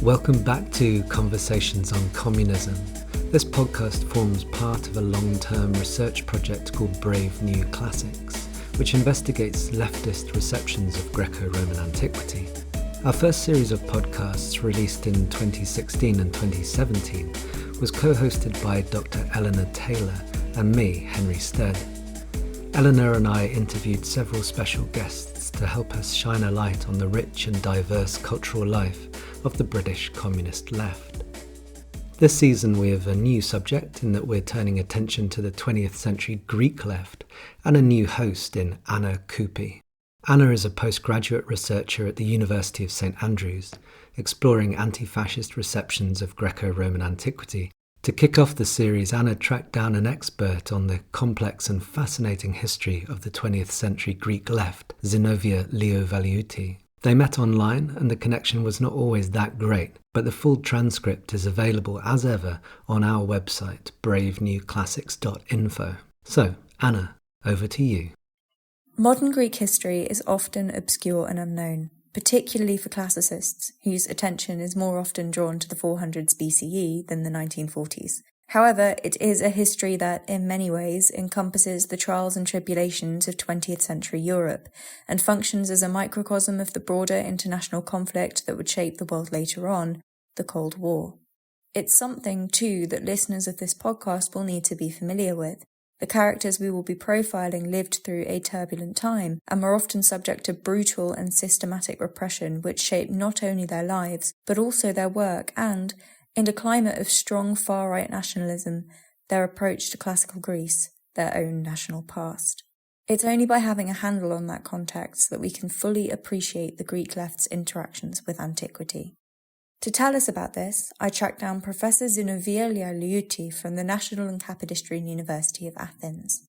Welcome back to Conversations on Communism. This podcast forms part of a long-term research project called Brave New Classics, which investigates leftist receptions of Greco-Roman antiquity. Our first series of podcasts, released in 2016 and 2017, was co-hosted by Dr. Eleanor Taylor and me, Henry Stead. Eleanor and I interviewed several special guests to help us shine a light on the rich and diverse cultural life of the British communist left. This season we have a new subject in that we're turning attention to the 20th century Greek left and a new host in Anna Coopey. Anna is a postgraduate researcher at the University of St Andrews, exploring anti-fascist receptions of Greco-Roman antiquity. To kick off the series, Anna tracked down an expert on the complex and fascinating history of the 20th century Greek left, Zinovia Lialiouti. They met online and the connection was not always that great, but the full transcript is available as ever on our website, bravenewclassics.info. So, Anna, over to you. Modern Greek history is often obscure and unknown, particularly for classicists, whose attention is more often drawn to the 400s BCE than the 1940s. However, it is a history that, in many ways, encompasses the trials and tribulations of 20th century Europe, and functions as a microcosm of the broader international conflict that would shape the world later on, the Cold War. It's something, too, that listeners of this podcast will need to be familiar with. The characters we will be profiling lived through a turbulent time and were often subject to brutal and systematic repression which shaped not only their lives, but also their work and, in a climate of strong far-right nationalism, their approach to classical Greece, their own national past. It's only by having a handle on that context that we can fully appreciate the Greek left's interactions with antiquity. To tell us about this, I tracked down Professor Zinovia Lialiouti from the National and Kapodistrian University of Athens.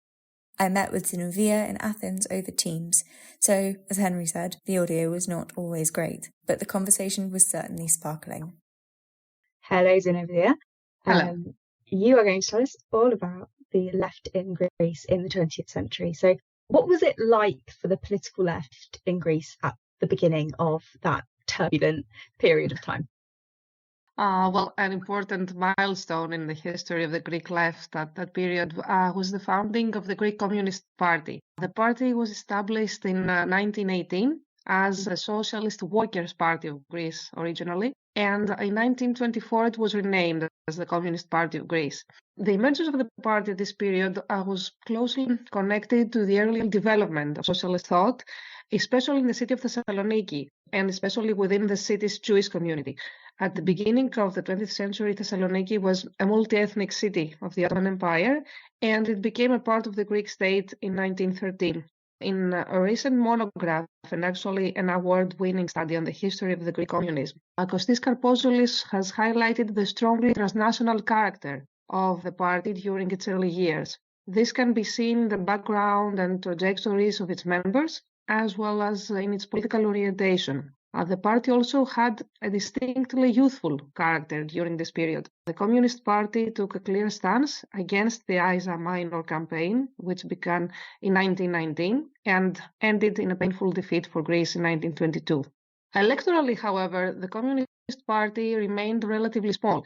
I met with Zinovia in Athens over Teams, so, as Henry said, the audio was not always great, but the conversation was certainly sparkling. Hello, Zinovia. Hello. You are going to tell us all about the left in Greece in the 20th century. So what was it like for the political left in Greece at the beginning of that turbulent period of time? Well, an important milestone in the history of the Greek left at that period was the founding of the Greek Communist Party. The party was established in 1918 as a Socialist Workers' Party of Greece originally, and in 1924 it was renamed as the Communist Party of Greece. The emergence of the party at this period was closely connected to the early development of socialist thought, especially in the city of Thessaloniki, and especially within the city's Jewish community. At the beginning of the 20th century, Thessaloniki was a multi-ethnic city of the Ottoman Empire, and it became a part of the Greek state in 1913. In a recent monograph, and actually an award-winning study on the history of the Greek communism, Kostis Karpozoulis has highlighted the strongly transnational character of the party during its early years. This can be seen in the background and trajectories of its members, as well as in its political orientation. The party also had a distinctly youthful character during this period. The Communist Party took a clear stance against the Asia Minor campaign, which began in 1919 and ended in a painful defeat for Greece in 1922. Electorally, however, the Communist Party remained relatively small.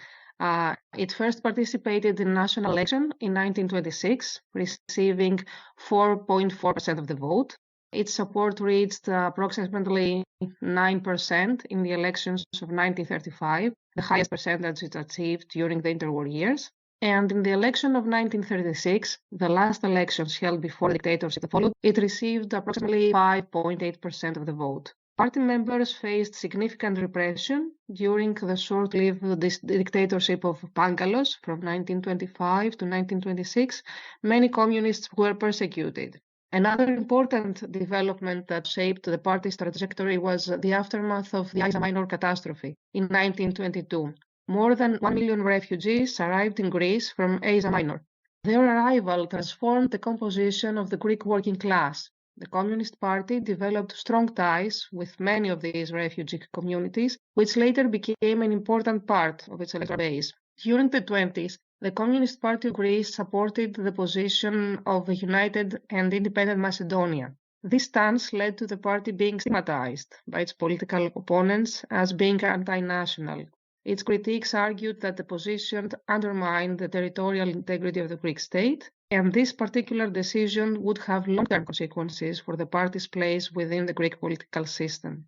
It first participated in national election in 1926, receiving 4.4% of the vote. Its support reached approximately 9% in the elections of 1935, the highest percentage it achieved during the interwar years. And in the election of 1936, the last elections held before the dictatorship followed, it received approximately 5.8% of the vote. Party members faced significant repression during the short-lived dictatorship of Pangalos from 1925 to 1926. Many communists were persecuted. Another important development that shaped the party's trajectory was the aftermath of the Asia Minor catastrophe in 1922. More than 1 million refugees arrived in Greece from Asia Minor. Their arrival transformed the composition of the Greek working class. The Communist Party developed strong ties with many of these refugee communities, which later became an important part of its electoral base. During the 20s, the Communist Party of Greece supported the position of a united and independent Macedonia. This stance led to the party being stigmatized by its political opponents as being anti-national. Its critiques argued that the position undermined the territorial integrity of the Greek state, and this particular decision would have long-term consequences for the party's place within the Greek political system.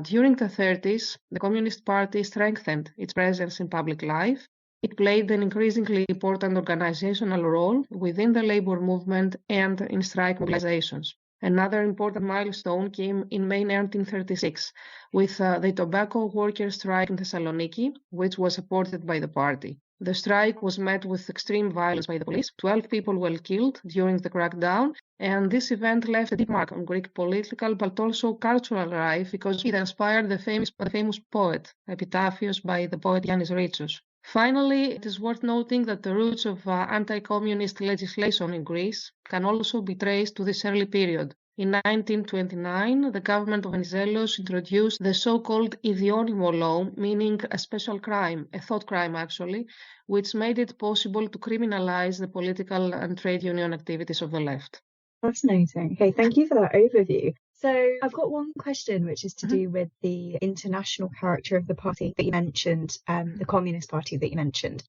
During the 30s, the Communist Party strengthened its presence in public life. It played an increasingly important organizational role within the labor movement and in strike mobilizations. Another important milestone came in May 1936 with the tobacco workers' strike in Thessaloniki, which was supported by the party. The strike was met with extreme violence by the police. 12 people were killed during the crackdown, and this event left a deep mark on Greek political but also cultural life because it inspired the famous poet, Epitaphios by the poet Yannis Ritsos. Finally, it is worth noting that the roots of anti-communist legislation in Greece can also be traced to this early period. In 1929, the government of Venizelos introduced the so-called idionymo law, meaning a special crime, a thought crime actually, which made it possible to criminalize the political and trade union activities of the left. Fascinating. Okay, thank you for that overview. So I've got one question, which is to do with the international character of the party that you mentioned, the Communist Party that you mentioned.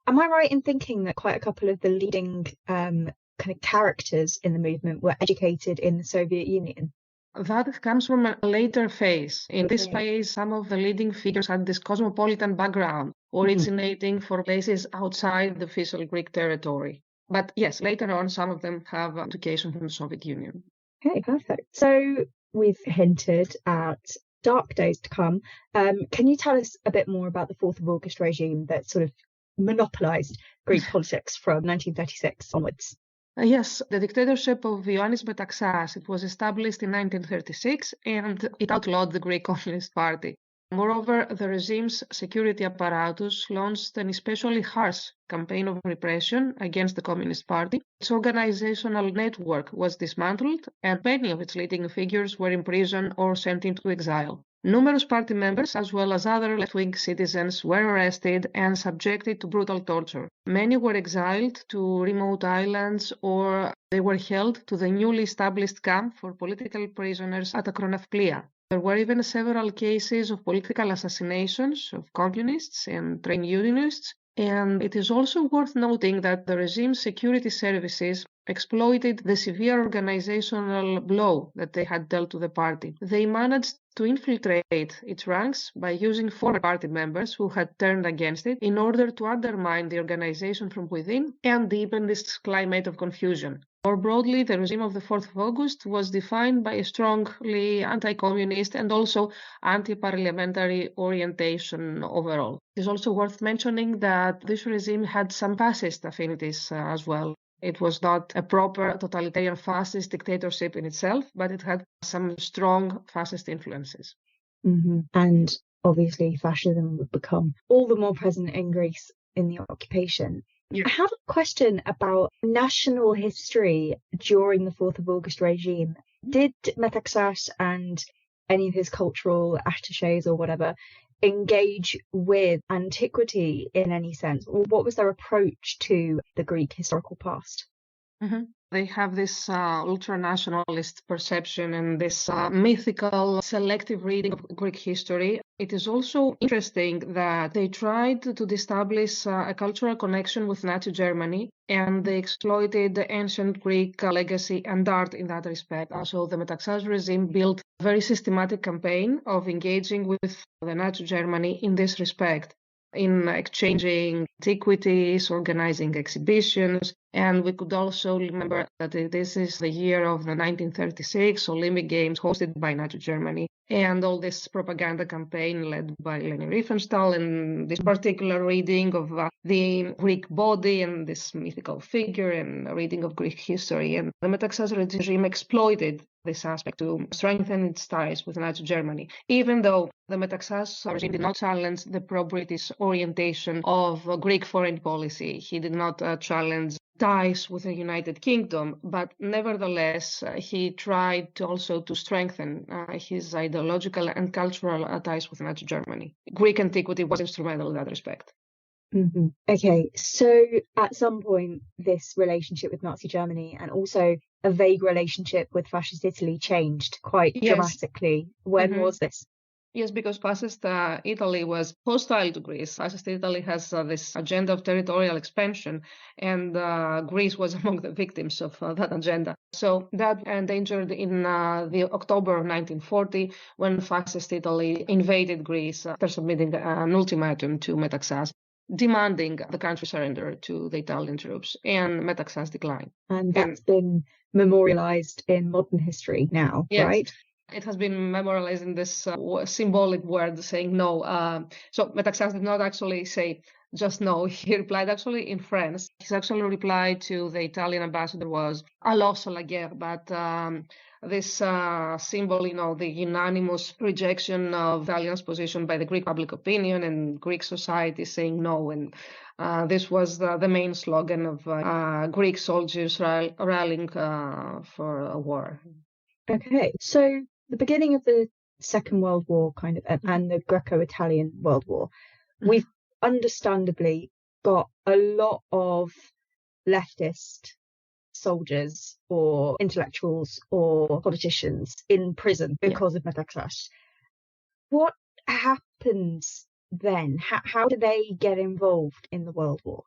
Am I right in thinking that quite a couple of the leading kind of characters in the movement were educated in the Soviet Union? That comes from a later phase. In this phase, some of the leading figures had this cosmopolitan background, originating from places outside the official Greek territory. But yes, later on, some of them have education from the Soviet Union. Okay, perfect. So we've hinted at dark days to come. Can you tell us a bit more about the 4th of August regime that sort of monopolized Greek politics from 1936 onwards? Yes, the dictatorship of Ioannis Metaxas, it was established in 1936 and it outlawed the Greek Communist Party. Moreover, the regime's security apparatus launched an especially harsh campaign of repression against the Communist Party. Its organizational network was dismantled, and many of its leading figures were imprisoned or sent into exile. Numerous party members, as well as other left-wing citizens, were arrested and subjected to brutal torture. Many were exiled to remote islands, or they were held to the newly established camp for political prisoners at Akronavplia. There were even several cases of political assassinations of communists and trade unionists, and it is also worth noting that the regime's security services exploited the severe organizational blow that they had dealt to the party. They managed to infiltrate its ranks by using former party members who had turned against it in order to undermine the organization from within and deepen this climate of confusion. More broadly, the regime of the 4th of August was defined by a strongly anti-communist and also anti-parliamentary orientation overall. It is also worth mentioning that this regime had some fascist affinities as well. It was not a proper totalitarian fascist dictatorship in itself, but it had some strong fascist influences. And obviously fascism would become all the more present in Greece in the occupation. Yeah. I have a question about national history during the 4th of August regime. Did Metaxas and any of his cultural attachés or whatever engage with antiquity in any sense? Or what was their approach to the Greek historical past? They have this ultra-nationalist perception and this mythical selective reading of Greek history. It is also interesting that they tried to establish a cultural connection with Nazi Germany, and they exploited the ancient Greek legacy and art in that respect. Also, the Metaxas regime built a very systematic campaign of engaging with the Nazi Germany in this respect, in exchanging antiquities, organizing exhibitions. And we could also remember that this is the year of the 1936 Olympic Games hosted by Nazi Germany, and all this propaganda campaign led by Leni Riefenstahl, and this particular reading of the Greek body and this mythical figure and reading of Greek history. And the Metaxas regime exploited this aspect to strengthen its ties with Nazi Germany, even though the Metaxas regime did not challenge the pro-British orientation of Greek foreign policy. He did not challenge ties with the United Kingdom, but nevertheless, he tried to also to strengthen his ideological and cultural ties with Nazi Germany. Greek antiquity was instrumental in that respect. Okay, so at some point, this relationship with Nazi Germany and also a vague relationship with fascist Italy changed quite dramatically. When was this? Yes, because fascist Italy was hostile to Greece. Fascist Italy has this agenda of territorial expansion, and Greece was among the victims of that agenda. So that endangered in the October of 1940, when fascist Italy invaded Greece after submitting an ultimatum to Metaxas, demanding the country surrender to the Italian troops, and Metaxas declined. And that's been memorialized in modern history now, yes. Right? It has been memorialized in this symbolic word saying no. So Metaxas did not actually say just no. He replied actually in French. His actual reply to the Italian ambassador was "Alors la guerre," but this symbol, the unanimous rejection of Italians' position by the Greek public opinion and Greek society saying no, and this was the main slogan of Greek soldiers rallying for a war. Okay, so the beginning of the Second World War and the Greco-Italian World War, we've understandably got a lot of leftist soldiers or intellectuals or politicians in prison because of Metaxas. What happens then? How do they get involved in the World War?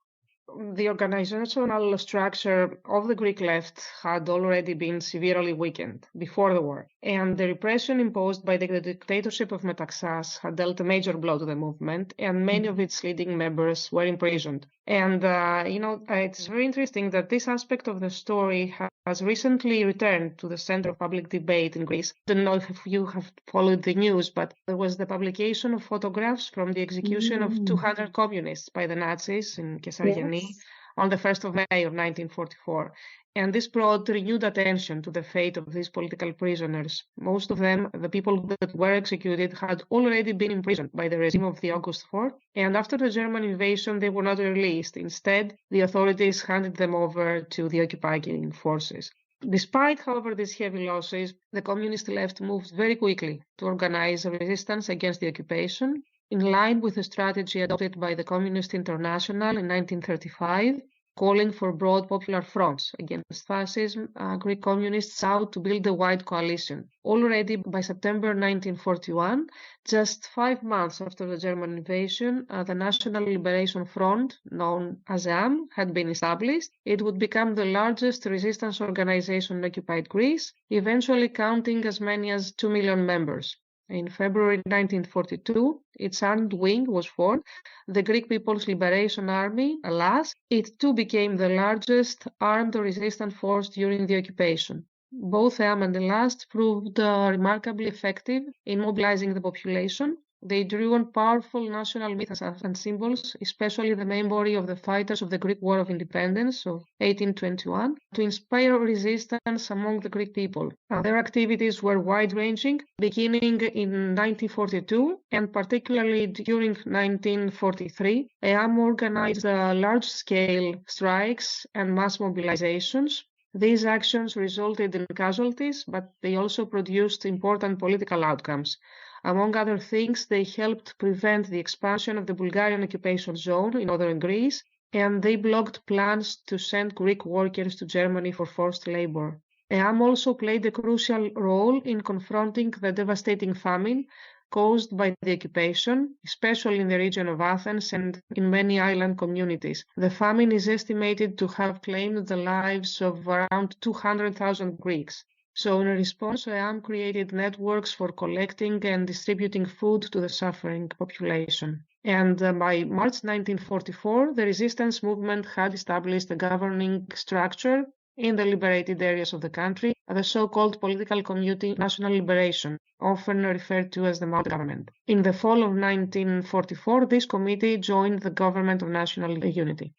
The organizational structure of the Greek left had already been severely weakened before the war, and the repression imposed by the dictatorship of Metaxas had dealt a major blow to the movement, and many of its leading members were imprisoned. And, it's very interesting that this aspect of the story has recently returned to the center of public debate in Greece. I don't know if you have followed the news, but there was the publication of photographs from the execution of 200 communists by the Nazis in Kessariani on the 1st of May of 1944. And this brought renewed attention to the fate of these political prisoners. Most of them, the people that were executed, had already been imprisoned by the regime of the August 4th, and after the German invasion, they were not released. Instead, the authorities handed them over to the occupying forces. Despite, however, these heavy losses, the communist left moved very quickly to organize a resistance against the occupation, in line with the strategy adopted by the Communist International in 1935, calling for broad popular fronts against fascism. Greek communists sought to build a wide coalition. Already by September 1941, just 5 months after the German invasion, the National Liberation Front, known as EAM, had been established. It would become the largest resistance organization in occupied Greece, eventually counting as many as 2 million members. In February 1942, its armed wing was formed, the Greek People's Liberation Army, ALAS. It too became the largest armed resistance force during the occupation. Both EAM and ALAS proved remarkably effective in mobilizing the population. They drew on powerful national myths and symbols, especially the memory of the fighters of the Greek War of Independence of 1821, to inspire resistance among the Greek people. Their activities were wide-ranging, beginning in 1942 and particularly during 1943. EAM organized large-scale strikes and mass mobilizations. These actions resulted in casualties, but they also produced important political outcomes. Among other things, they helped prevent the expansion of the Bulgarian occupation zone in northern Greece, and they blocked plans to send Greek workers to Germany for forced labor. EAM also played a crucial role in confronting the devastating famine caused by the occupation, especially in the region of Athens and in many island communities. The famine is estimated to have claimed the lives of around 200,000 Greeks. So in response, EAM created networks for collecting and distributing food to the suffering population. And by March 1944, the resistance movement had established a governing structure in the liberated areas of the country, the so-called Political Committee National Liberation, often referred to as the Mountain Government. In the fall of 1944, this committee joined the Government of National Unity.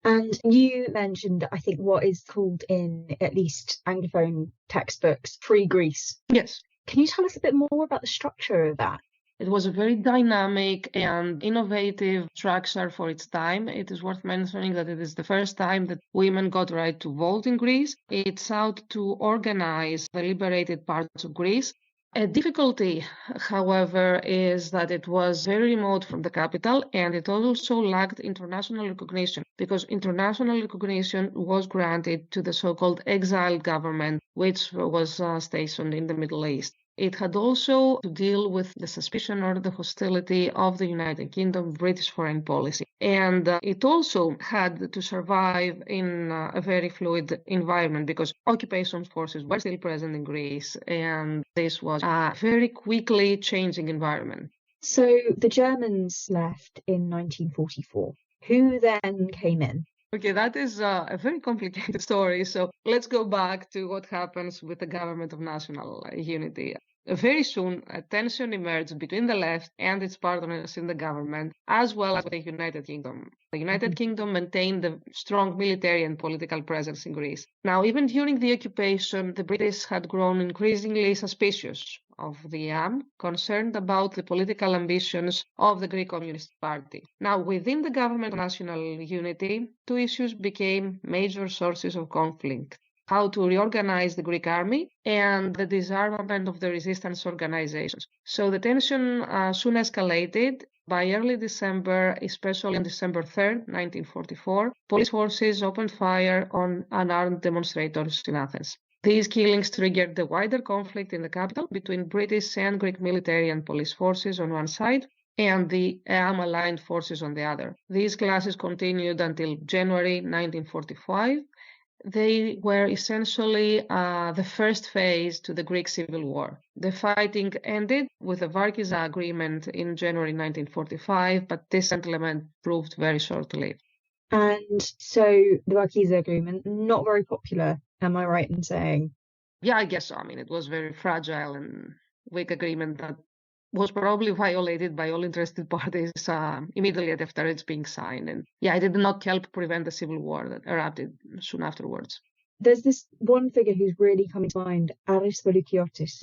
And you mentioned, I think, what is called in at least Anglophone textbooks, Free Greece. Yes. Can you tell us a bit more about the structure of that? It was a very dynamic and innovative structure for its time. It is worth mentioning that it is the first time that women got the right to vote in Greece. It sought to organize the liberated parts of Greece. A difficulty, however, is that it was very remote from the capital, and it also lacked international recognition, because international recognition was granted to the so-called exiled government, which was stationed in the Middle East. It had also to deal with the suspicion or the hostility of the United Kingdom, British foreign policy. And it also had to survive in a very fluid environment because occupation forces were still present in Greece, and this was a very quickly changing environment. So the Germans left in 1944. Who then came in? Okay, that is a very complicated story. So let's go back to what happens with the government of national unity. Very soon, a tension emerged between the left and its partners in the government, as well as the United Kingdom. The United Kingdom maintained a strong military and political presence in Greece. Now, even during the occupation, the British had grown increasingly suspicious of the EAM, concerned about the political ambitions of the Greek Communist Party. Now, within the government of national unity, two issues became major sources of conflict: how to reorganize the Greek army and the disarmament of the resistance organizations. So the tension soon escalated. By early December, especially on December 3rd, 1944, police forces opened fire on unarmed demonstrators in Athens. These killings triggered the wider conflict in the capital between British and Greek military and police forces on one side and the EAM-aligned forces on the other. These clashes continued until January 1945. They were essentially the first phase to the Greek Civil War. The fighting ended with the Varkiza Agreement in January 1945, but this settlement proved very short-lived. And so the Varkiza Agreement, not very popular, am I right in saying? Yeah, I guess so. I mean, it was very fragile and weak agreement that was probably violated by all interested parties immediately after it's being signed. And yeah, it did not help prevent the civil war that erupted soon afterwards. There's this one figure who's really coming to mind, Aris Volukiotis.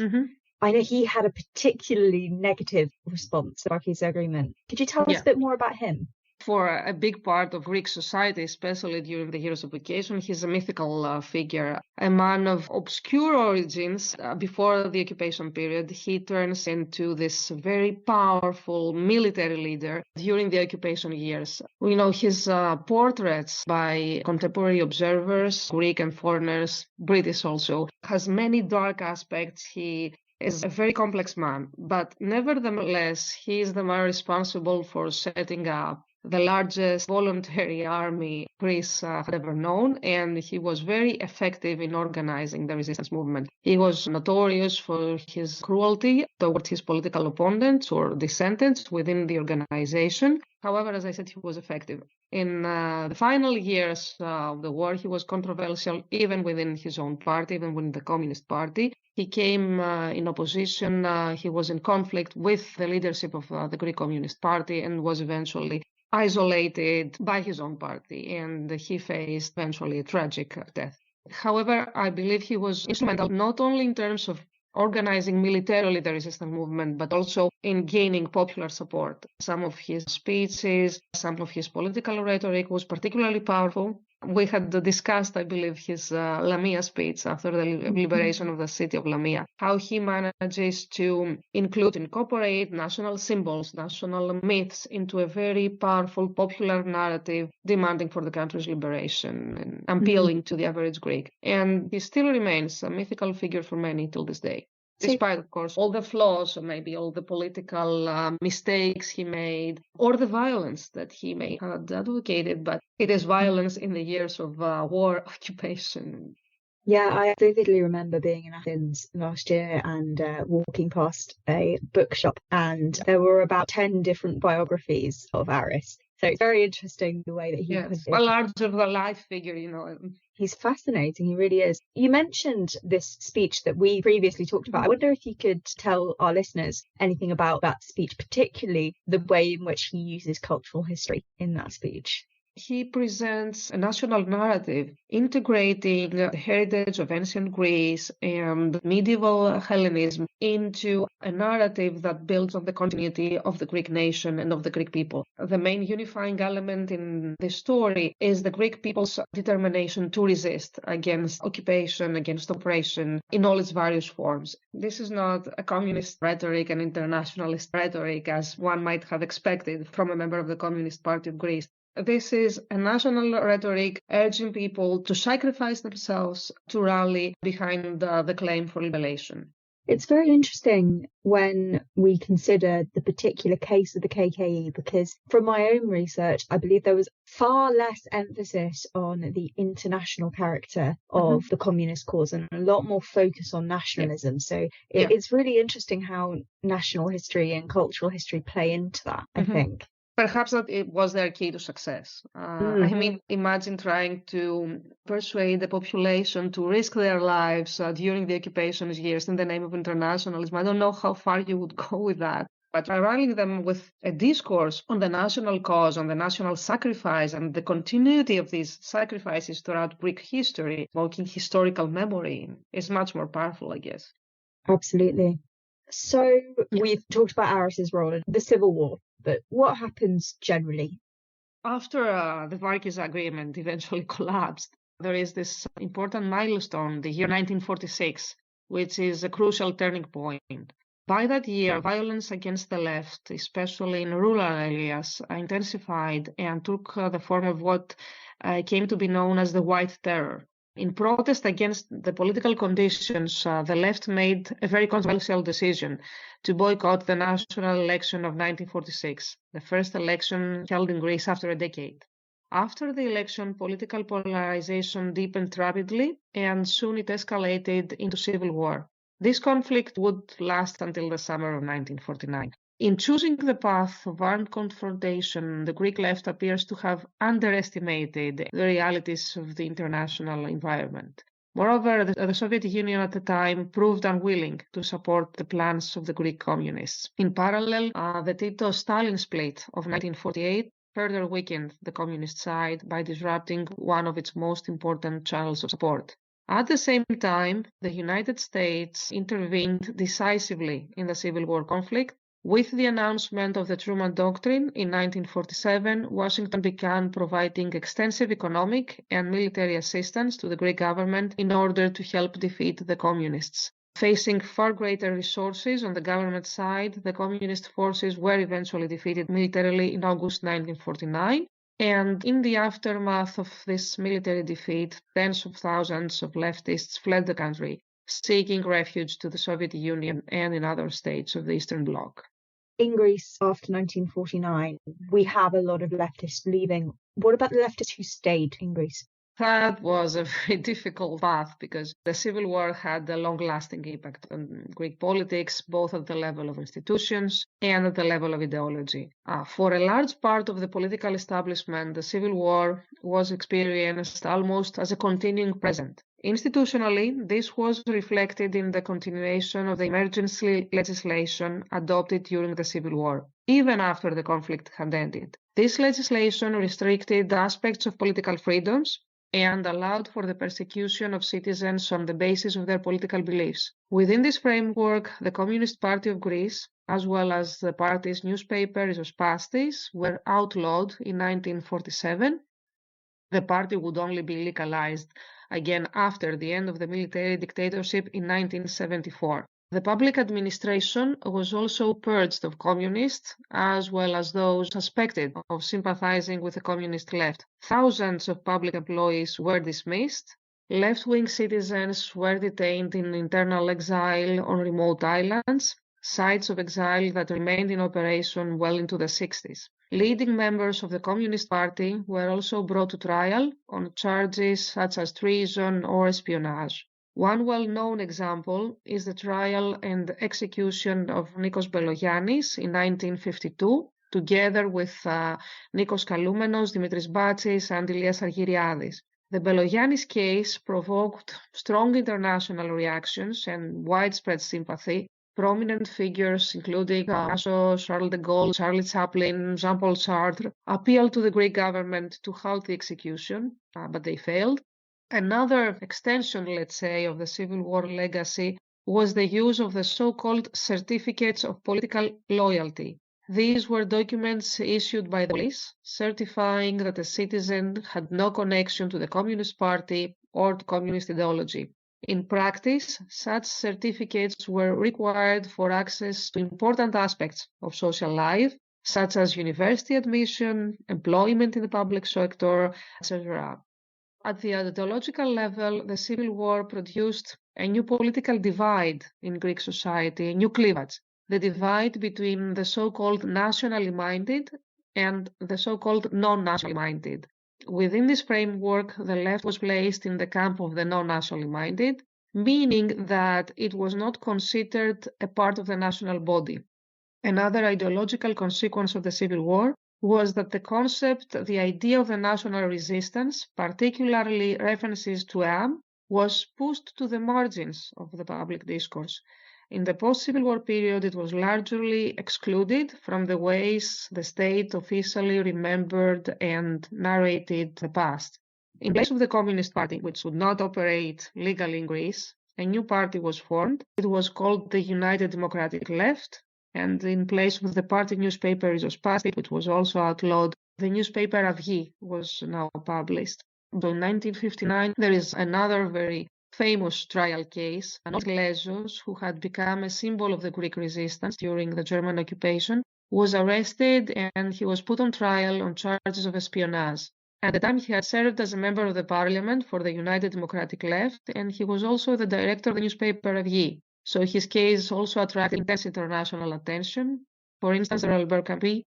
I know he had a particularly negative response to the Varkiza Agreement. Could you tell us a bit more about him? For a big part of Greek society, especially during the years of occupation, he's a mythical figure, a man of obscure origins. Before the occupation period, he turns into this very powerful military leader during the occupation years. We know his portraits by contemporary observers, Greek and foreigners, British also, has many dark aspects. He is a very complex man, but nevertheless, he is the man responsible for setting up the largest voluntary army Greece had ever known, and he was very effective in organizing the resistance movement. He was notorious for his cruelty toward his political opponents or dissenters within the organization. However, as I said, he was effective. In the final years of the war, he was controversial even within his own party, even within the Communist Party. He came in opposition, he was in conflict with the leadership of the Greek Communist Party and was eventually isolated by his own party, and he faced eventually a tragic death. However, I believe he was instrumental not only in terms of organizing militarily the resistance movement, but also in gaining popular support. Some of his speeches, some of his political rhetoric was particularly powerful. We had discussed, I believe, his Lamia speech after the liberation of the city of Lamia, how he manages to incorporate national symbols, national myths into a very powerful popular narrative demanding for the country's liberation and appealing to the average Greek. And he still remains a mythical figure for many till this day. Despite, of course, all the flaws, or maybe all the political mistakes he made, or the violence that he may have advocated, but it is violence in the years of war occupation. Yeah, I vividly remember being in Athens last year and walking past a bookshop, and there were about 10 different biographies of Aris. So it's very interesting the way that he a larger-than-life figure, you know. He's fascinating, he really is. You mentioned this speech that we previously talked about. I wonder if you could tell our listeners anything about that speech, particularly the way in which he uses cultural history in that speech. He presents a national narrative integrating the heritage of ancient Greece and medieval Hellenism into a narrative that builds on the continuity of the Greek nation and of the Greek people. The main unifying element in this story is the Greek people's determination to resist against occupation, against oppression in all its various forms. This is not a communist rhetoric, an internationalist rhetoric, as one might have expected from a member of the Communist Party of Greece. This is a national rhetoric urging people to sacrifice themselves to rally behind the claim for liberation. It's very interesting when we consider the particular case of the KKE, because from my own research, I believe there was far less emphasis on the international character of the communist cause and a lot more focus on nationalism. So it's really interesting how national history and cultural history play into that, I think. Perhaps that it was their key to success. I mean, imagine trying to persuade the population to risk their lives during the occupation years in the name of internationalism. I don't know how far you would go with that, but rallying them with a discourse on the national cause, on the national sacrifice, and the continuity of these sacrifices throughout Greek history, evoking historical memory, is much more powerful, I guess. Absolutely. So we've talked about Aris's role in the Civil War, but what happens generally? After the Vargas Agreement eventually collapsed, there is this important milestone, the year 1946, which is a crucial turning point. By that year, violence against the left, especially in rural areas, intensified and took the form of what came to be known as the White Terror. In protest against the political conditions, the left made a very controversial decision to boycott the national election of 1946, the first election held in Greece after a decade. After the election, political polarization deepened rapidly, and soon it escalated into civil war. This conflict would last until the summer of 1949. In choosing the path of armed confrontation, the Greek left appears to have underestimated the realities of the international environment. Moreover, the Soviet Union at the time proved unwilling to support the plans of the Greek communists. In parallel, the Tito-Stalin split of 1948 further weakened the communist side by disrupting one of its most important channels of support. At the same time, the United States intervened decisively in the Civil War conflict. With the announcement of the Truman Doctrine in 1947, Washington began providing extensive economic and military assistance to the Greek government in order to help defeat the communists. Facing far greater resources on the government side, the communist forces were eventually defeated militarily in August 1949. And in the aftermath of this military defeat, tens of thousands of leftists fled the country, seeking refuge to the Soviet Union and in other states of the Eastern Bloc. In Greece after 1949, we have a lot of leftists leaving. What about the leftists who stayed in Greece? That was a very difficult path because the Civil War had a long-lasting impact on Greek politics, both at the level of institutions and at the level of ideology. For a large part of the political establishment, the Civil War was experienced almost as a continuing present. Institutionally, this was reflected in the continuation of the emergency legislation adopted during the Civil War, even after the conflict had ended. This legislation restricted aspects of political freedoms and allowed for the persecution of citizens on the basis of their political beliefs. Within this framework, the Communist Party of Greece, as well as the party's newspaper Rizosπάστης, were outlawed in 1947. The party would only be legalized again after the end of the military dictatorship in 1974. The public administration was also purged of communists, as well as those suspected of sympathizing with the communist left. Thousands of public employees were dismissed. Left-wing citizens were detained in internal exile on remote islands, sites of exile that remained in operation well into the 60s. Leading members of the Communist Party were also brought to trial on charges such as treason or espionage. One well-known example is the trial and execution of Nikos Belogiannis in 1952, together with Nikos Kaloumenos, Dimitris Batsis, and Ilias Argyriadis. The Belogiannis case provoked strong international reactions and widespread sympathy. Prominent figures, including Picasso, Charles de Gaulle, Charlie Chaplin, Jean-Paul Sartre, appealed to the Greek government to halt the execution, but they failed. Another extension, let's say, of the Civil War legacy was the use of the so-called certificates of political loyalty. These were documents issued by the police, certifying that a citizen had no connection to the Communist Party or to communist ideology. In practice, such certificates were required for access to important aspects of social life, such as university admission, employment in the public sector, etc. At the ideological level, the Civil War produced a new political divide in Greek society, a new cleavage, the divide between the so-called nationally minded and the so-called non-nationally minded. Within this framework, the left was placed in the camp of the non-nationally minded, meaning that it was not considered a part of the national body. Another ideological consequence of the Civil War was that the concept, the idea of the national resistance, particularly references to EAM, was pushed to the margins of the public discourse. In the post-Civil War period, it was largely excluded from the ways the state officially remembered and narrated the past. In place of the Communist Party, which would not operate legally in Greece, a new party was formed. It was called the United Democratic Left, and in place of the party newspaper Rizosπάστη, which was also outlawed, the newspaper Αυγή was now published. So in 1959, there is another very famous trial case. Lesos, who had become a symbol of the Greek resistance during the German occupation, was arrested and he was put on trial on charges of espionage. At the time, he had served as a member of the parliament for the United Democratic Left, and he was also the director of the newspaper Αυγή. So his case also attracted intense international attention. For instance, Albert Camus,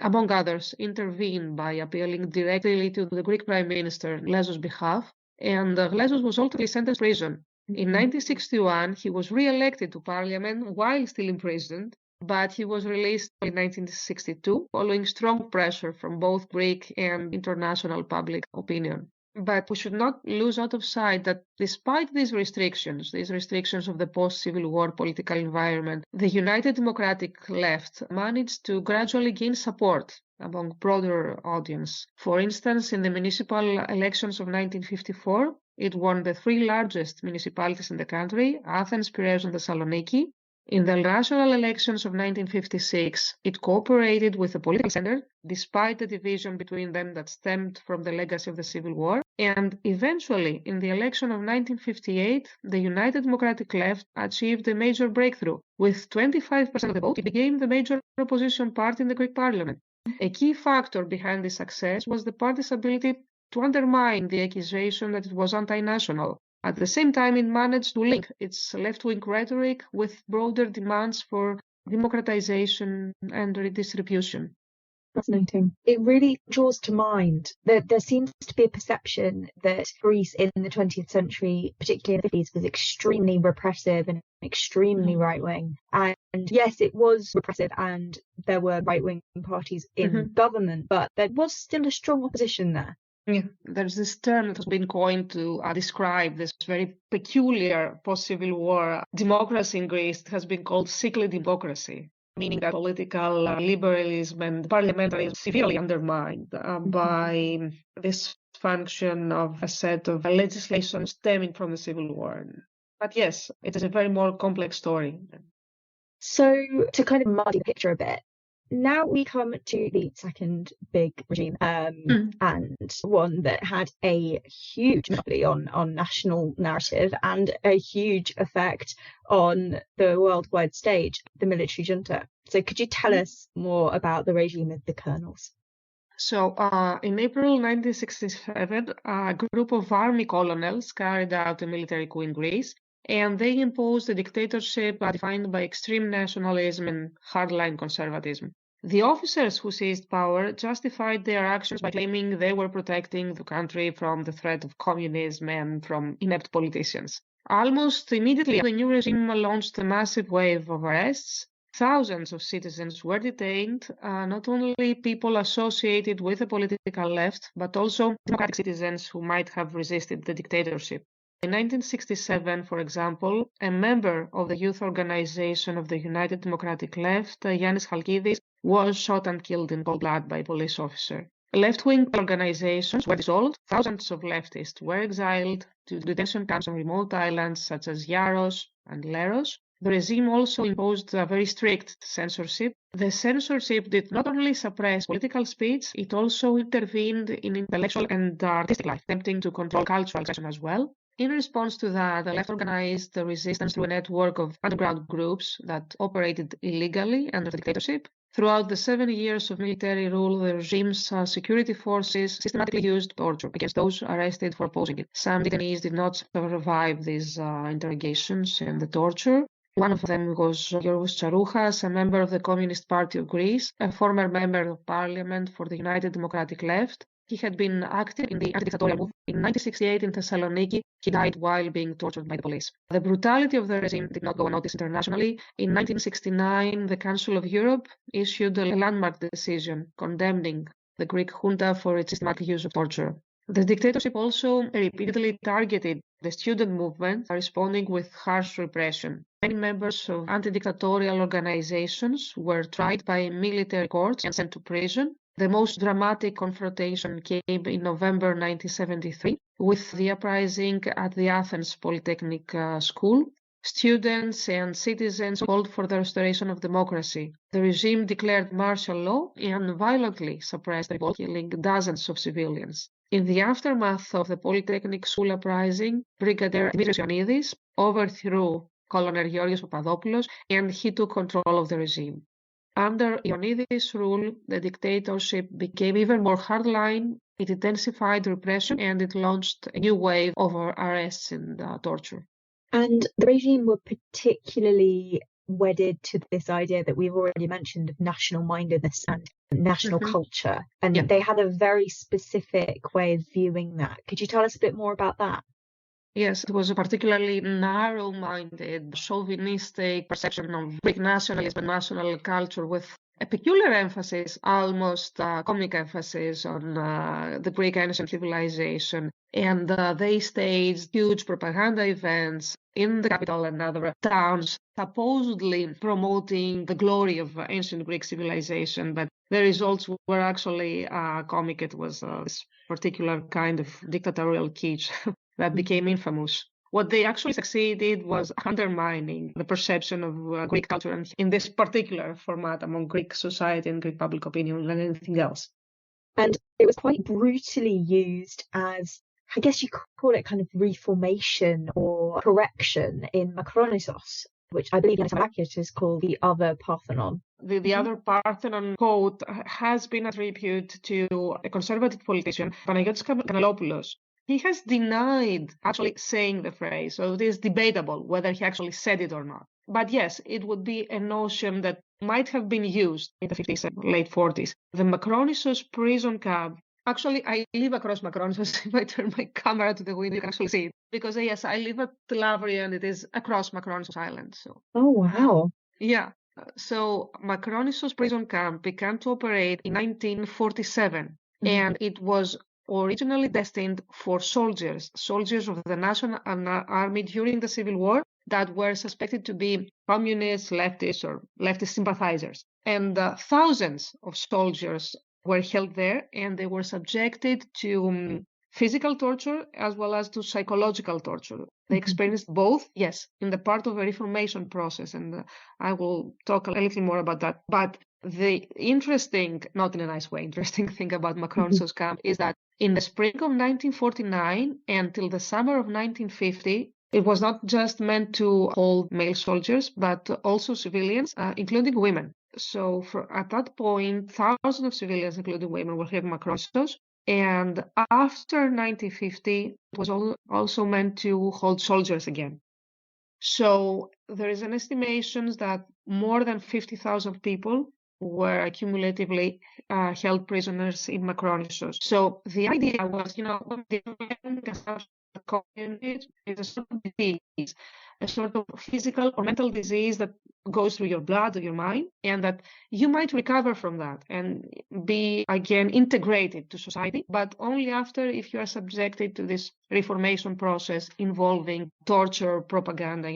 among others, intervened by appealing directly to the Greek Prime Minister Lesos' behalf, and Lesos was ultimately sentenced to prison. In 1961, he was re-elected to parliament while still imprisoned, but he was released in 1962 following strong pressure from both Greek and international public opinion. But we should not lose out of sight that despite these restrictions of the post-Civil War political environment, the United Democratic Left managed to gradually gain support among broader audience. For instance, in the municipal elections of 1954, it won the three largest municipalities in the country, Athens, Piraeus, and Thessaloniki. In the national elections of 1956, it cooperated with the political center, despite the division between them that stemmed from the legacy of the Civil War. And eventually, in the election of 1958, the United Democratic Left achieved a major breakthrough. With 25% of the vote, it became the major opposition party in the Greek parliament. A key factor behind this success was the party's ability to undermine the accusation that it was anti-national. At the same time, it managed to link its left-wing rhetoric with broader demands for democratization and redistribution. Fascinating. It really draws to mind that there seems to be a perception that Greece in the 20th century, particularly in the 50s, was extremely repressive and extremely right-wing. And yes, it was repressive and there were right-wing parties in government, but there was still a strong opposition there. Yeah, there's this term that has been coined to describe this very peculiar post-Civil War democracy in Greece. It has been called cyclic democracy, meaning that political liberalism and parliamentarism severely undermined by this function of a set of legislation stemming from the Civil War. But yes, it is a very more complex story. So to kind of muddy the picture a bit, now we come to the second big regime, and one that had a huge monopoly on national narrative and a huge effect on the worldwide stage, the military junta. So could you tell us more about the regime of the colonels? So in April 1967, a group of army colonels carried out a military coup in Greece, and they imposed a dictatorship defined by extreme nationalism and hardline conservatism. The officers who seized power justified their actions by claiming they were protecting the country from the threat of communism and from inept politicians. Almost immediately, the new regime launched a massive wave of arrests. Thousands of citizens were detained, not only people associated with the political left, but also democratic citizens who might have resisted the dictatorship. In 1967, for example, a member of the youth organization of the United Democratic Left, Yannis Chalkidis, was shot and killed in cold blood by a police officer. Left-wing organizations were dissolved, thousands of leftists were exiled to detention camps on remote islands such as Yaros and Leros. The regime also imposed a very strict censorship. The censorship did not only suppress political speech, it also intervened in intellectual and artistic life, attempting to control cultural expression as well. In response to that, the left organized the resistance through a network of underground groups that operated illegally under the dictatorship. Throughout the 7 years of military rule, the regime's security forces systematically used torture against those arrested for opposing it. Some detainees did not survive these interrogations and the torture. One of them was Giorgos Charouchas, a member of the Communist Party of Greece, a former member of parliament for the United Democratic Left. He had been active in the anti-dictatorial movement. In 1968 in Thessaloniki, he died while being tortured by the police. The brutality of the regime did not go unnoticed internationally. In 1969, the Council of Europe issued a landmark decision condemning the Greek junta for its systematic use of torture. The dictatorship also repeatedly targeted the student movement, responding with harsh repression. Many members of anti-dictatorial organizations were tried by military courts and sent to prison. The most dramatic confrontation came in November 1973 with the uprising at the Athens Polytechnic School. Students and citizens called for the restoration of democracy. The regime declared martial law and violently suppressed the revolt, killing dozens of civilians. In the aftermath of the Polytechnic School uprising, Brigadier Dimitris Ioannidis overthrew Colonel Georgios Papadopoulos and he took control of the regime. Under Ioannidis' rule, the dictatorship became even more hardline, it intensified repression, and it launched a new wave of arrests and torture. And the regime were particularly wedded to this idea that we've already mentioned of national mindedness and national culture. And they had a very specific way of viewing that. Could you tell us a bit more about that? Yes, it was a particularly narrow-minded, chauvinistic perception of Greek nationalism and national culture with a peculiar emphasis, almost comic emphasis on the Greek ancient civilization. And they staged huge propaganda events in the capital and other towns, supposedly promoting the glory of ancient Greek civilization. But the results were actually comic. It was this particular kind of dictatorial kitsch that became infamous. What they actually succeeded was undermining the perception of Greek culture and in this particular format among Greek society and Greek public opinion than anything else. And it was quite brutally used as, I guess you could call it kind of reformation or correction in Macronissos, which I believe is called the other Parthenon. The other Parthenon quote has been attributed to a conservative politician, Panagiotis Kanellopoulos. He has denied actually saying the phrase, so it is debatable whether he actually said it or not. But yes, it would be a notion that might have been used in the 50s and late 40s. The Macronissos prison camp, actually I live across Macronissos. If I turn my camera to the window, you can actually see it. Because yes, I live at Lavria and it is across Macronissos Island. So. Oh, wow. Yeah. So Macronissos prison camp began to operate in 1947 and it was originally destined for soldiers of the National Army during the Civil War that were suspected to be communist, leftists, or leftist sympathizers. And thousands of soldiers were held there, and they were subjected to physical torture as well as to psychological torture. They experienced both, yes, in the part of the reformation process, and I will talk a little more about that. But the interesting, not in a nice way, interesting thing about Macronissos camp is that in the spring of 1949 until the summer of 1950, it was not just meant to hold male soldiers, but also civilians, including women. So at that point, thousands of civilians, including women, were held in Macronissos. And after 1950, it was also meant to hold soldiers again. So there is an estimation that more than 50,000 people were cumulatively held prisoners in Macronissos. So the idea was, the community is a sort of disease, a sort of physical or mental disease that goes through your blood or your mind, and that you might recover from that and be again integrated to society, but only after if you are subjected to this reformation process involving torture, propaganda,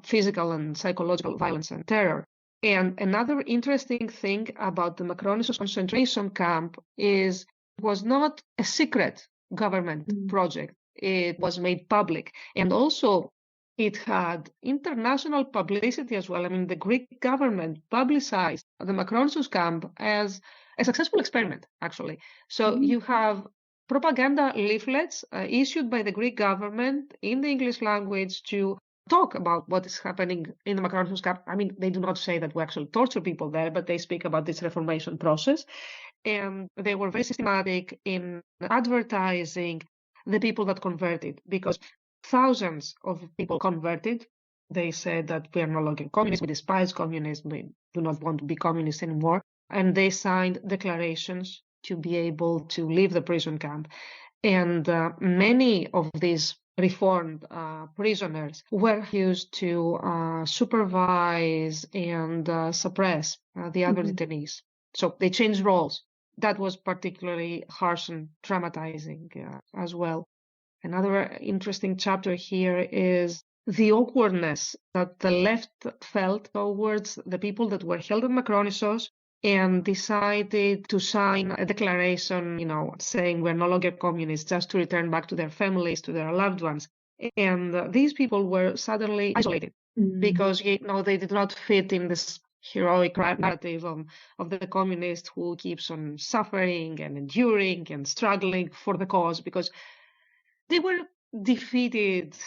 physical and psychological violence and terror. And another interesting thing about the Macronissos concentration camp is it was not a secret government project. It was made public. And also it had international publicity as well. I mean, the Greek government publicized the Macronissos camp as a successful experiment, actually. So you have propaganda leaflets issued by the Greek government in the English language to talk about what is happening in the Macronissos camp. I mean, they do not say that we actually torture people there, but they speak about this reformation process. And they were very systematic in advertising the people that converted, because thousands of people converted. They said that we are no longer communists, we despise communism, we do not want to be communists anymore. And they signed declarations to be able to leave the prison camp. And many of these reformed prisoners were used to supervise and suppress the other detainees. So they changed roles. That was particularly harsh and traumatizing as well. Another interesting chapter here is the awkwardness that the left felt towards the people that were held in Macronissos and decided to sign a declaration, saying we're no longer communists, just to return back to their families, to their loved ones. And these people were suddenly isolated because they did not fit in this heroic narrative of the communist who keeps on suffering and enduring and struggling for the cause, because they were defeated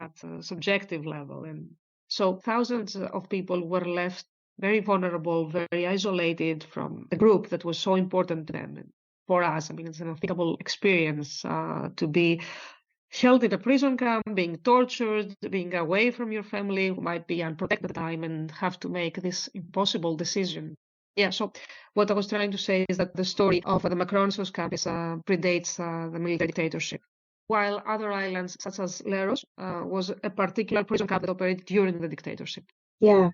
at a subjective level. And so thousands of people were left very vulnerable, very isolated from the group that was so important to them. And for us, I mean, it's an unthinkable experience to be held in a prison camp, being tortured, being away from your family, who might be unprotected at the time, and have to make this impossible decision. Yeah, so what I was trying to say is that the story of the Macronissos camp predates the military dictatorship, while other islands, such as Leros, was a particular prison camp that operated during the dictatorship. Yeah.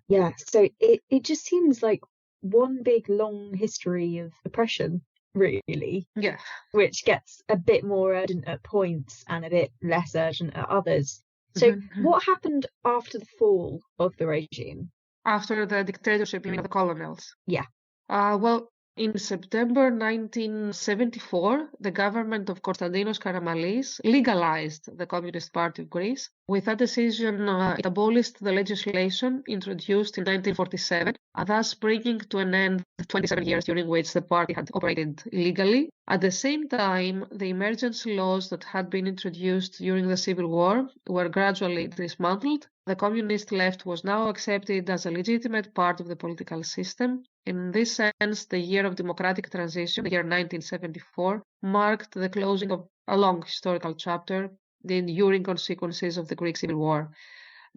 So it just seems like one big long history of oppression, really. Yeah. Which gets a bit more urgent at points and a bit less urgent at others. So what happened after the fall of the regime? After the dictatorship of the colonels? Yeah. Well, in September 1974, the government of Konstantinos Karamanlis legalized the Communist Party of Greece. With that decision, it abolished the legislation introduced in 1947, thus bringing to an end the 27 years during which the party had operated illegally. At the same time, the emergency laws that had been introduced during the Civil War were gradually dismantled. The communist left was now accepted as a legitimate part of the political system. In this sense, the year of democratic transition, the year 1974, marked the closing of a long historical chapter, the enduring consequences of the Greek Civil War.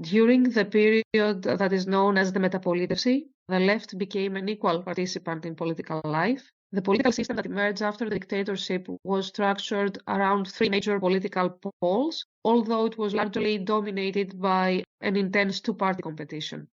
During the period that is known as the Metapolitesi, the left became an equal participant in political life. The political system that emerged after the dictatorship was structured around three major political poles, although it was largely dominated by an intense two-party competition.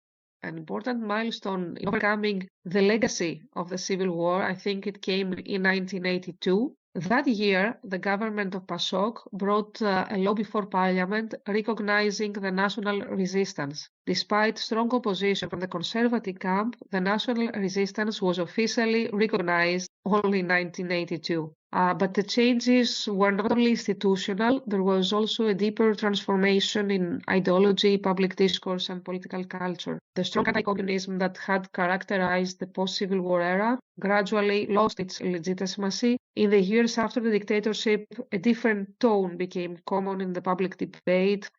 An important milestone in overcoming the legacy of the Civil War, I think it came in 1982. That year, the government of PASOK brought a law before parliament recognizing the national resistance. Despite strong opposition from the conservative camp, the national resistance was officially recognized only in 1982. But the changes were not only institutional, there was also a deeper transformation in ideology, public discourse, and political culture. The strong anti-communism that had characterized the post-Civil War era gradually lost its legitimacy. In the years after the dictatorship, a different tone became common in the public debate.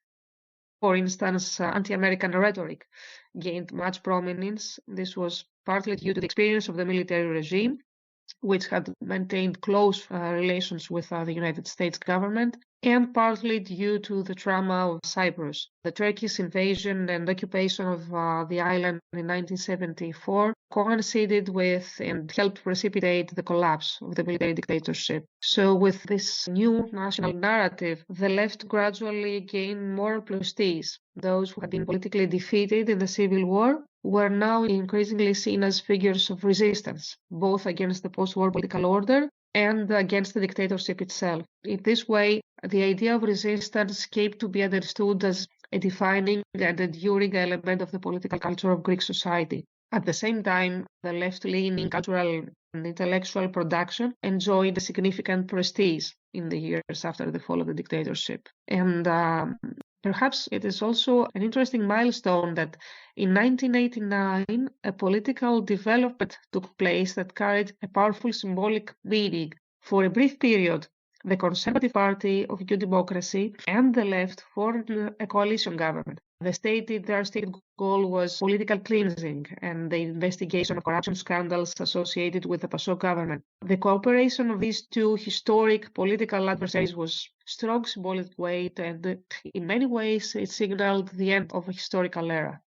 For instance, anti-American rhetoric gained much prominence. This was partly due to the experience of the military regime, which had maintained close relations with the United States government, and partly due to the trauma of Cyprus. The Turkish invasion and occupation of the island in 1974 coincided with and helped precipitate the collapse of the military dictatorship. So with this new national narrative, the left gradually gained more prestige. Those who had been politically defeated in the Civil War were now increasingly seen as figures of resistance, both against the post-war political order and against the dictatorship itself. In this way, the idea of resistance came to be understood as a defining and enduring element of the political culture of Greek society. At the same time, the left-leaning cultural and intellectual production enjoyed a significant prestige in the years after the fall of the dictatorship. And perhaps it is also an interesting milestone that in 1989, a political development took place that carried a powerful symbolic meaning. For a brief period, the Conservative Party of New Democracy and the left formed a coalition government. Their stated goal was political cleansing and the investigation of corruption scandals associated with the PASOK government. The cooperation of these two historic political adversaries was strong symbolic weight, and in many ways it signaled the end of a historical era.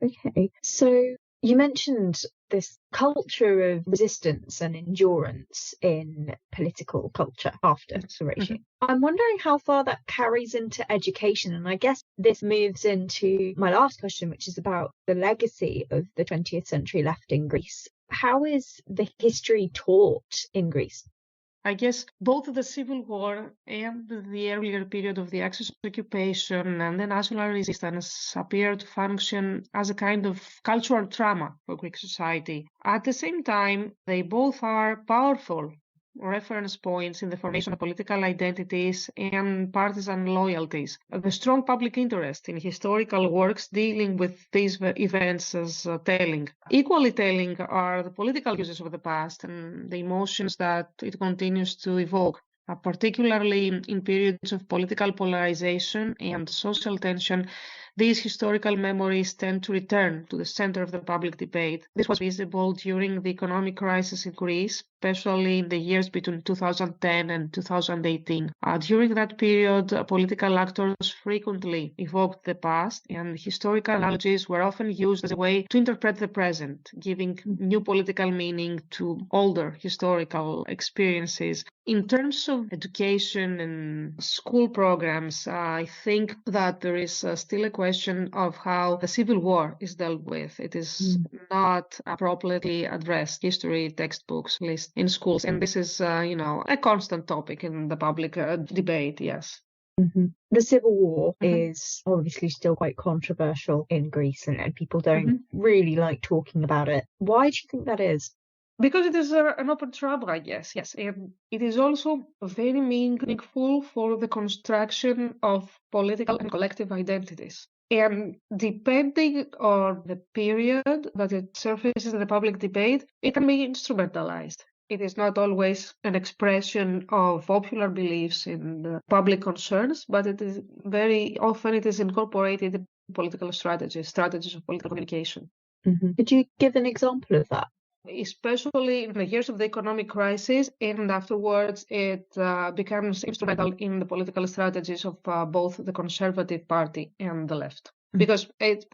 Okay, so you mentioned this culture of resistance and endurance in political culture after the regime. I'm wondering how far that carries into education, and I guess this moves into my last question, which is about the legacy of the 20th century left in Greece. How is the history taught in Greece? I guess both the Civil War and the earlier period of the Axis occupation and the national resistance appear to function as a kind of cultural trauma for Greek society. At the same time, they both are powerful reference points in the formation of political identities and partisan loyalties. The strong public interest in historical works dealing with these events as telling. Equally telling are the political uses of the past and the emotions that it continues to evoke. Particularly in periods of political polarization and social tension, these historical memories tend to return to the center of the public debate. This was visible during the economic crisis in Greece, especially in the years between 2010 and 2018. During that period, political actors frequently evoked the past, and historical analogies were often used as a way to interpret the present, giving new political meaning to older historical experiences. In terms of education and school programs, I think that there is still a question of how the Civil War is dealt with. It is not appropriately addressed history textbooks list in schools, and this is, a constant topic in the public debate. Yes. The Civil War is obviously still quite controversial in Greece, and people don't really like talking about it. Why do you think that is? Because it is an open trouble, I guess, yes. And it is also very meaningful for the construction of political and collective identities. And depending on the period that it surfaces in the public debate, it can be instrumentalized. It is not always an expression of popular beliefs in public concerns, but it is very often it is incorporated in political strategies of political communication. Could you give an example of that? Especially in the years of the economic crisis, and afterwards it becomes instrumental in the political strategies of both the Conservative Party and the left. Because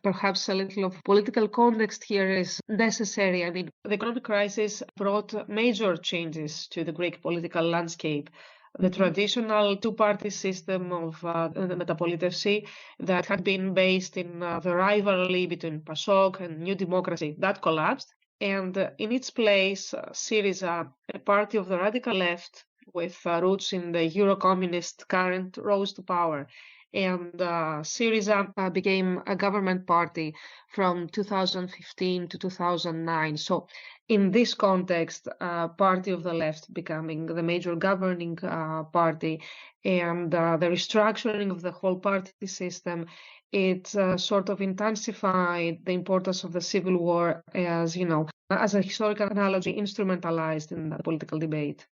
perhaps a little of political context here is necessary. I mean, the economic crisis brought major changes to the Greek political landscape. The traditional two-party system of the Metapolitevsi that had been based in the rivalry between PASOK and New Democracy, that collapsed. And in its place, Syriza, a party of the radical left with roots in the Euro-communist current, rose to power. And Syriza became a government party from 2015 to 2009. So in this context, party of the left becoming the major governing party, and the restructuring of the whole party system, it sort of intensified the importance of the Civil War as, as a historical analogy instrumentalized in the political debate.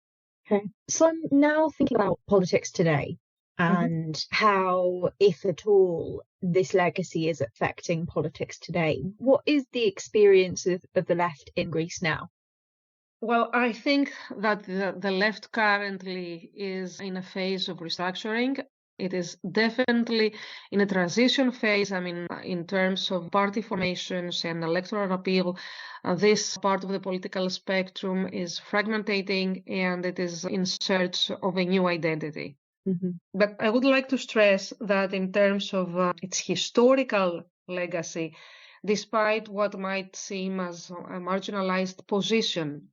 Okay. So I'm now thinking about politics today and how, if at all, this legacy is affecting politics today. What is the experience of the left in Greece now? Well, I think that the left currently is in a phase of restructuring. It is definitely in a transition phase. I mean, in terms of party formations and electoral appeal, this part of the political spectrum is fragmentating and it is in search of a new identity. But I would like to stress that in terms of its historical legacy, despite what might seem as a marginalized position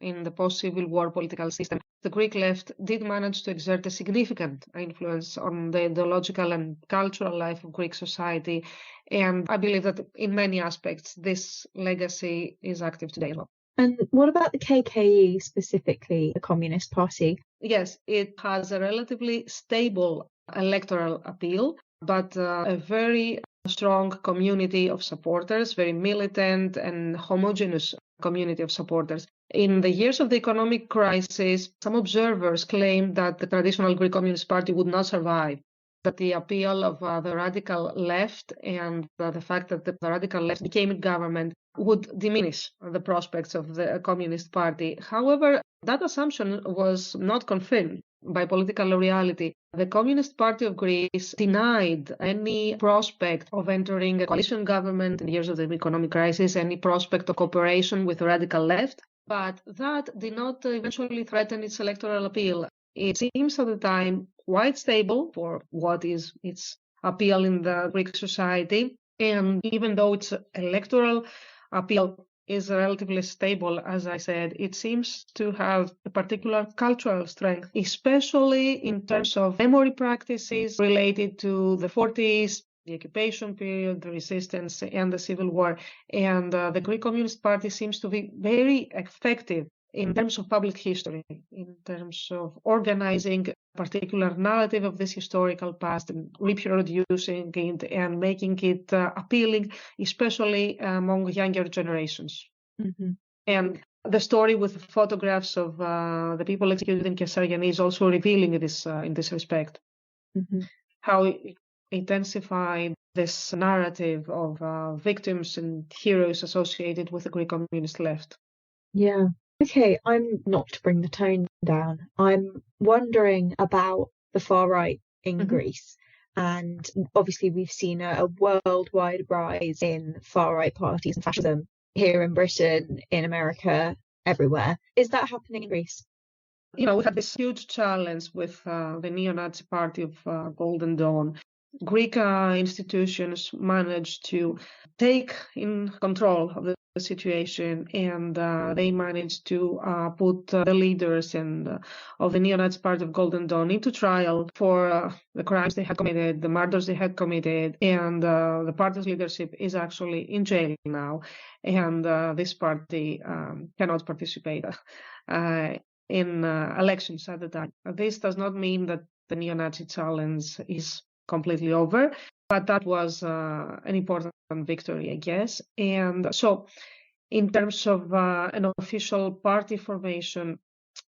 in the post-Civil War political system, the Greek left did manage to exert a significant influence on the ideological and cultural life of Greek society. And I believe that in many aspects, this legacy is active today as well. And what about the KKE specifically, the Communist Party? Yes, it has a relatively stable electoral appeal, but a very strong community of supporters, very militant and homogeneous community of supporters. In the years of the economic crisis, some observers claimed that the traditional Greek Communist Party would not survive. that the appeal of the radical left and the fact that the radical left became in government would diminish the prospects of the Communist Party. However, that assumption was not confirmed by political reality. The Communist Party of Greece denied any prospect of entering a coalition government in the years of the economic crisis, any prospect of cooperation with the radical left, but that did not eventually threaten its electoral appeal. It seems at the time quite stable for what is its appeal in the Greek society. And even though its electoral appeal is relatively stable, as I said, it seems to have a particular cultural strength, especially in terms of memory practices related to the 40s, the occupation period, the resistance, and the civil war. And the Greek Communist Party seems to be very effective in terms of public history, in terms of organizing a particular narrative of this historical past and reproducing it and making it appealing, especially among younger generations. Mm-hmm. And the story with photographs of the people executed in Kessariani is also revealing this in this respect. Mm-hmm. How it intensified this narrative of victims and heroes associated with the Greek communist left. Yeah. Okay, I'm not to bring the tone down. I'm wondering about the far right in Greece. And obviously we've seen a worldwide rise in far right parties and fascism here in Britain, in America, everywhere. Is that happening in Greece? We had this huge challenge with the neo-Nazi party of Golden Dawn. Greek institutions managed to take in control of the situation, and they managed to put the leaders of the neo-Nazi party of Golden Dawn into trial for the crimes they had committed, the murders they had committed, and the party's leadership is actually in jail now, and this party cannot participate in elections at the time. This does not mean that the neo-Nazi challenge is completely over, but that was an important victory, I guess. And so in terms of an official party formation,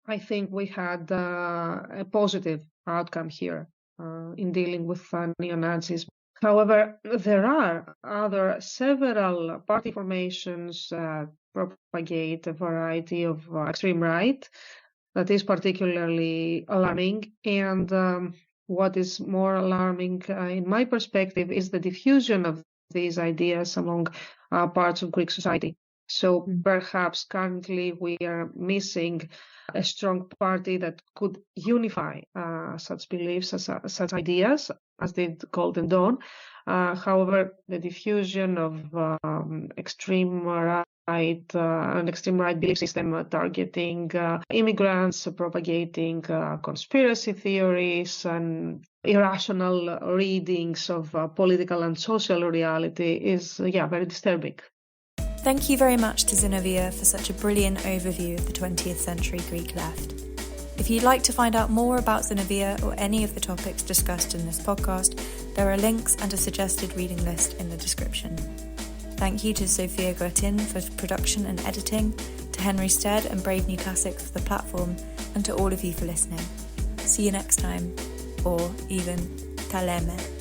I think we had a positive outcome here in dealing with neo-Nazis. However, there are several party formations that propagate a variety of extreme right that is particularly alarming. And what is more alarming, in my perspective, is the diffusion of these ideas among parts of Greek society. So perhaps currently we are missing a strong party that could unify such beliefs, such ideas, as did Golden Dawn. However, the diffusion of extreme right an extreme right belief system targeting immigrants, propagating conspiracy theories and irrational readings of political and social reality is, very disturbing. Thank you very much to Zinovia for such a brilliant overview of the 20th century Greek left. If you'd like to find out more about Zinovia or any of the topics discussed in this podcast, there are links and a suggested reading list in the description. Thank you to Zofia Guertin for production and editing, to Henry Stead and Brave New Classics for the platform, and to all of you for listening. See you next time, or even kaleme.